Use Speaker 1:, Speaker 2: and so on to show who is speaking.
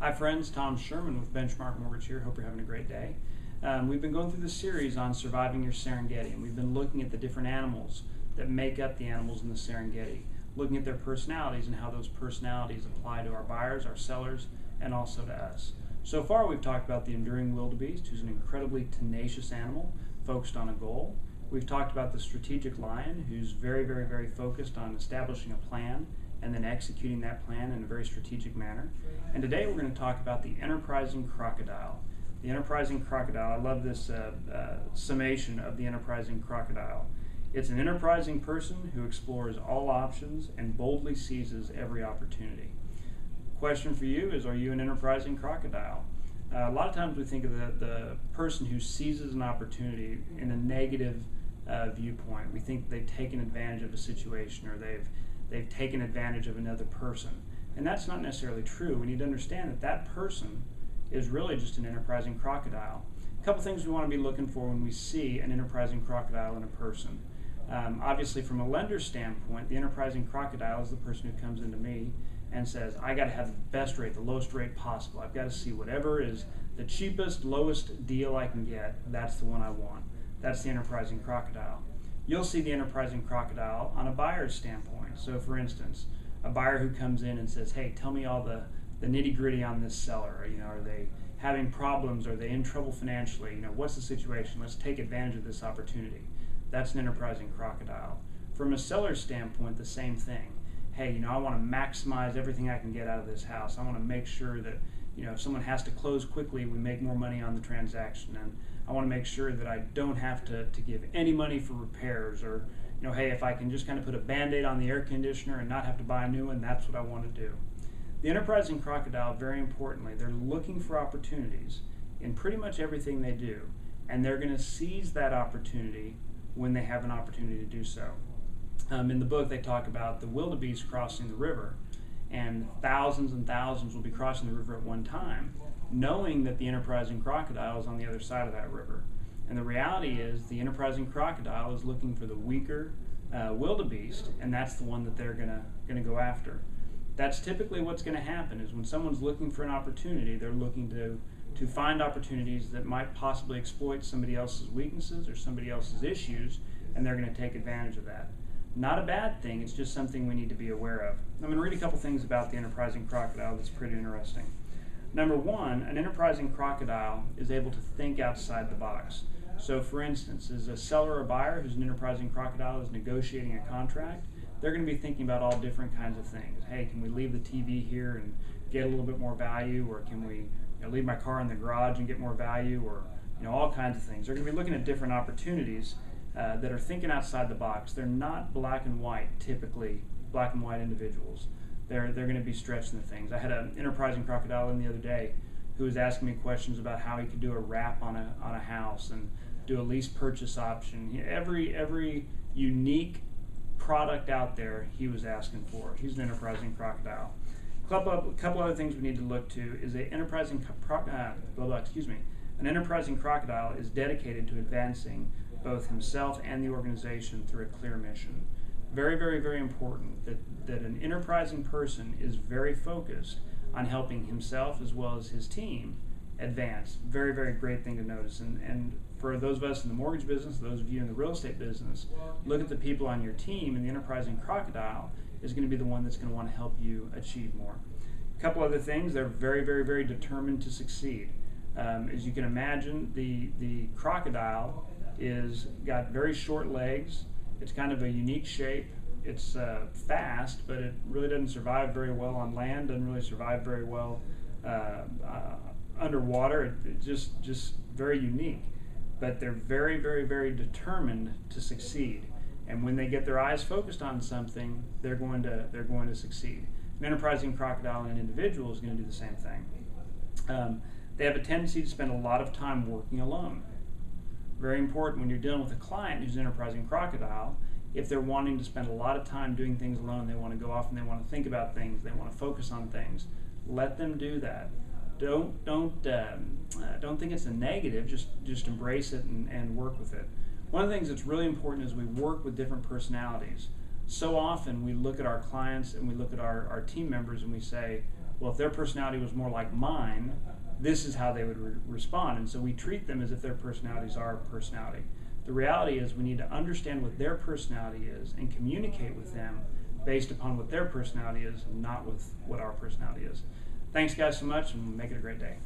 Speaker 1: Hi friends, Tom Sherman with Benchmark Mortgage here. Hope you're having a great day. We've been going through this series on surviving your Serengeti, and we've been looking at the different animals that make up the animals in the Serengeti, looking at their personalities and how those personalities apply to our buyers, our sellers, and also to us. So far we've talked about the enduring wildebeest, who's an incredibly tenacious animal focused on a goal. We've talked about the strategic lion, who's very focused on establishing a plan and then executing that plan in a very strategic manner. And today we're going to talk about the enterprising crocodile. The enterprising crocodile, I love this summation of the enterprising crocodile. It's an enterprising person who explores all options and boldly seizes every opportunity. Question for you is, are you an enterprising crocodile? A lot of times we think of the person who seizes an opportunity in a negative viewpoint. We think they've taken advantage of a situation, or they've taken advantage of another person. And that's not necessarily true. We need to understand that that person is really just an enterprising crocodile. A couple things we want to be looking for when we see an enterprising crocodile in a person. Obviously, from a lender's standpoint, the enterprising crocodile is the person who comes into me and says, I got to have the best rate, the lowest rate possible. I've got to see whatever is the cheapest, lowest deal I can get. That's the one I want. That's the enterprising crocodile. You'll see the enterprising crocodile on a buyer's standpoint. So for instance, a buyer who comes in and says, hey, tell me all the nitty-gritty on this seller. Are they having problems? Are they in trouble financially? What's the situation? Let's take advantage of this opportunity. That's an enterprising crocodile. From a seller's standpoint, the same thing. Hey, I want to maximize everything I can get out of this house. I want to make sure that, if someone has to close quickly, we make more money on the transaction. And I want to make sure that I don't have to give any money for repairs, or, hey, if I can just kind of put a Band-Aid on the air conditioner and not have to buy a new one, that's what I want to do. The enterprising crocodile, very importantly, they're looking for opportunities in pretty much everything they do, and they're going to seize that opportunity when they have an opportunity to do so. In the book, they talk about the wildebeest crossing the river, and thousands and thousands will be crossing the river at one time, knowing that the enterprising crocodile is on the other side of that river. And the reality is the enterprising crocodile is looking for the weaker wildebeest, and that's the one that they're gonna go after. That's typically what's going to happen, is when someone's looking for an opportunity, they're looking to find opportunities that might possibly exploit somebody else's weaknesses or somebody else's issues, and they're going to take advantage of that. Not a bad thing, it's just something we need to be aware of. I'm going to read a couple things about the enterprising crocodile that's pretty interesting. Number one, an enterprising crocodile is able to think outside the box. So for instance, as a seller or buyer who's an enterprising crocodile is negotiating a contract, they're going to be thinking about all different kinds of things. Hey, can we leave the TV here and get a little bit more value, or can we leave my car in the garage and get more value, or all kinds of things. They're going to be looking at different opportunities that are thinking outside the box. They're not black and white, typically black and white individuals. They're going to be stretching the things. I had an enterprising crocodile in the other day who was asking me questions about how he could do a wrap on a house and do a lease purchase option. Every unique product out there he was asking for. He's an enterprising crocodile. A couple other things we need to look to is an enterprising crocodile is dedicated to advancing both himself and the organization through a clear mission. Very important that an enterprising person is very focused on helping himself as well as his team advance. Very great thing to notice. And for those of us in the mortgage business, those of you in the real estate business, look at the people on your team, and the enterprising crocodile is going to be the one that's going to want to help you achieve more. A couple other things, they're very determined to succeed. As you can imagine, the crocodile is got very short legs. It's kind of a unique shape. It's fast, but it really doesn't survive very well on land, doesn't really survive very well underwater. It's just very unique. But they're very determined to succeed. And when they get their eyes focused on something, they're going to succeed. An enterprising crocodile and an individual is going to do the same thing. They have a tendency to spend a lot of time working alone. Very important when you're dealing with a client who's an enterprising crocodile. If they're wanting to spend a lot of time doing things alone, they want to go off and they want to think about things, they want to focus on things, let them do that. Don't think it's a negative. Just embrace it and work with it. One of the things that's really important is we work with different personalities. So often we look at our clients and we look at our team members and we say, well, if their personality was more like mine, this is how they would respond. And so we treat them as if their personalities are our personality. The reality is we need to understand what their personality is and communicate with them based upon what their personality is, and not with what our personality is. Thanks, guys, so much, and make it a great day.